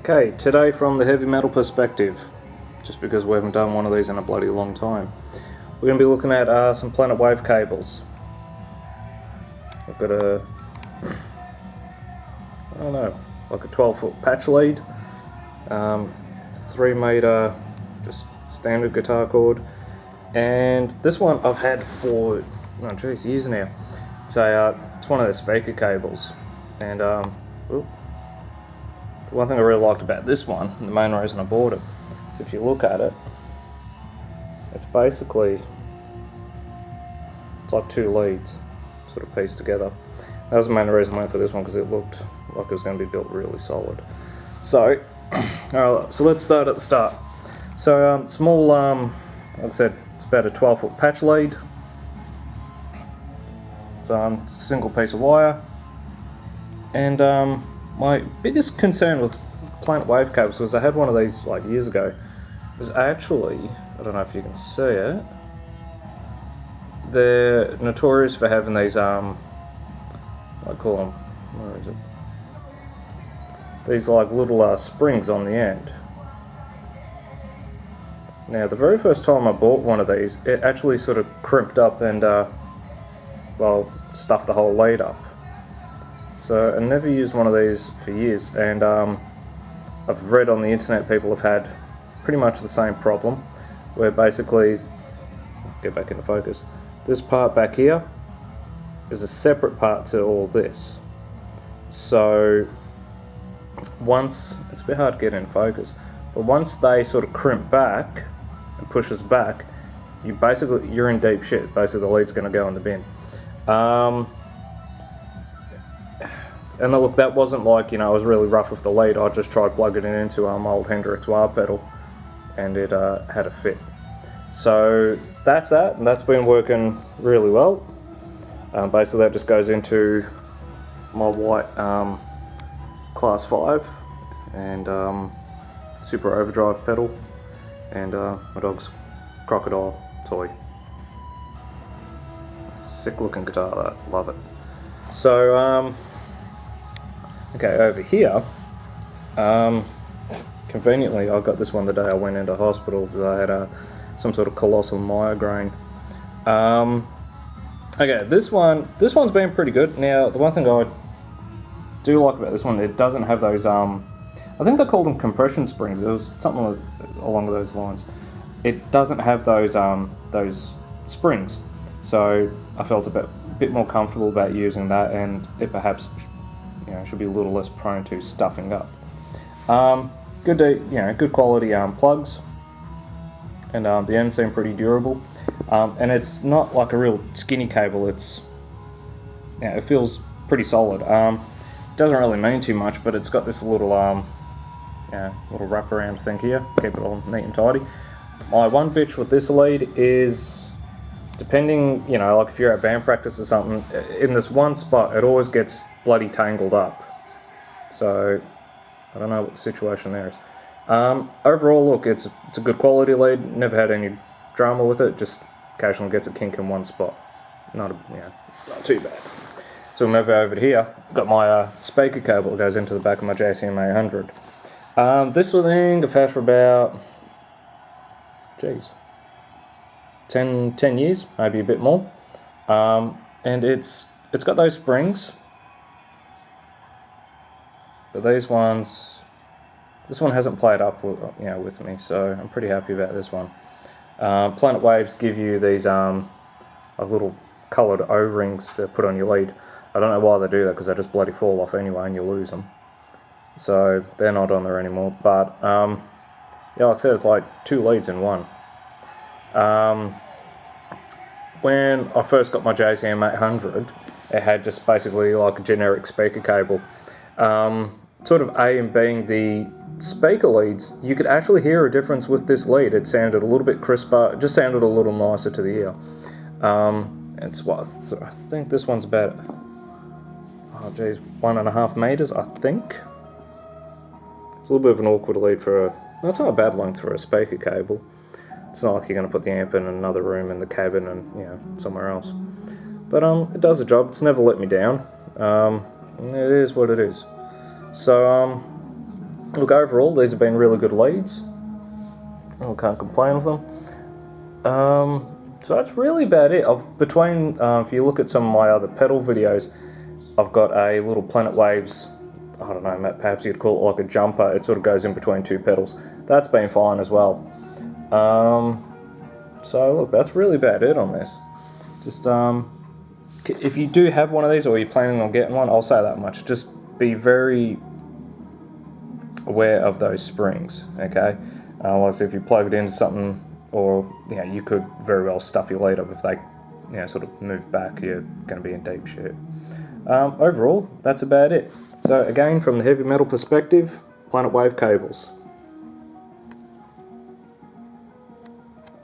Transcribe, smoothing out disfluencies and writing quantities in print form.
Okay, today from the heavy metal perspective, just because we haven't done one of these in a bloody long time, we're going to be looking at some Planet Wave cables. I've got a, I don't know, like a 12-foot patch lead, 3 meter just standard guitar cord, and this one I've had for, oh geez, years now. It's one of the speaker cables, and the one thing I really liked about this one, and the main reason I bought it, is if you look at it, it's basically, it's like 2 leads sort of pieced together. That was the main reason I went for this one, because it looked like it was going to be built really solid. So, alright, so let's start at the start. So small, like I said, it's about a 12-foot patch lead. It's a single piece of wire, and my biggest concern with Planet Wave cables was I had one of these like years ago. Was actually, I don't know if you can see it, they're notorious for having these I call them, where is it? These like little springs on the end. Now the very first time I bought one of these, it actually sort of crimped up and well, stuffed the whole lead up. So I never used one of these for years, and I've read on the internet people have had pretty much the same problem, where basically, get back into focus, this part back here is a separate part to all this. So once, it's a bit hard to get in focus, but once they sort of crimp back and push us back, you're in deep shit. Basically the lead's going to go in the bin. And look, that wasn't like, I was really rough with the lead. I just tried plugging it into my old Hendrix wah pedal, and it had a fit. So that's that, and that's been working really well. Basically that just goes into my white Class 5 and Super Overdrive pedal, and my dog's crocodile toy. It's a sick looking guitar, that, love it. So okay, over here, conveniently I got this one the day I went into hospital because I had some sort of colossal migraine. Okay, this one's been pretty good. Now, the one thing I do like about this one, it doesn't have those, I think they called them compression springs. It was something along those lines. It doesn't have those springs, so I felt a bit more comfortable about using that, and it perhaps should be a little less prone to stuffing up. Good quality plugs, and the ends seem pretty durable, and it's not like a real skinny cable. It feels pretty solid. Doesn't really mean too much, but it's got this little little wraparound thing here, keep it all neat and tidy. My one bitch with this lead is, depending, like if you're at band practice or something, in this one spot it always gets bloody tangled up. So I don't know what the situation there is. Overall, look, it's a good quality lead. Never had any drama with it. Just occasionally gets a kink in one spot. Not too bad. So we'll move over to here. Got my speaker cable that goes into the back of my JCM 800. This thing I've had for about 10 years, maybe a bit more. And it's got those springs. But this one hasn't played up with me, so I'm pretty happy about this one. Planet Waves give you these little coloured O-rings to put on your lead. I don't know why they do that, because they just bloody fall off anyway and you lose them. So they're not on there anymore. But like I said, it's like 2 leads in one. When I first got my JCM 800, it had just basically like a generic speaker cable. Sort of A and being the speaker leads, you could actually hear a difference with this lead. It sounded a little bit crisper, it just sounded a little nicer to the ear. It's what I think this one's about, 1.5 meters, I think. It's a little bit of an awkward lead that's not a bad length for a speaker cable. It's not like you're going to put the amp in another room in the cabin and somewhere else. But it does the job. It's never let me down. It is what it is. So Look, overall, these have been really good leads. I can't complain with them. So that's really about it. If you look at some of my other pedal videos, I've got a little Planet Waves, I don't know, perhaps you'd call it like a jumper. It sort of goes in between two pedals. That's been fine as well. So look, that's really about it on this. Just if you do have one of these or you're planning on getting one, I'll say that much. Just be very aware of those springs, okay? Like if you plug it into something, or you could very well stuff your lead up if they sort of move back, you're going to be in deep shit. Overall, that's about it. So again, from the heavy metal perspective, Planet Wave cables.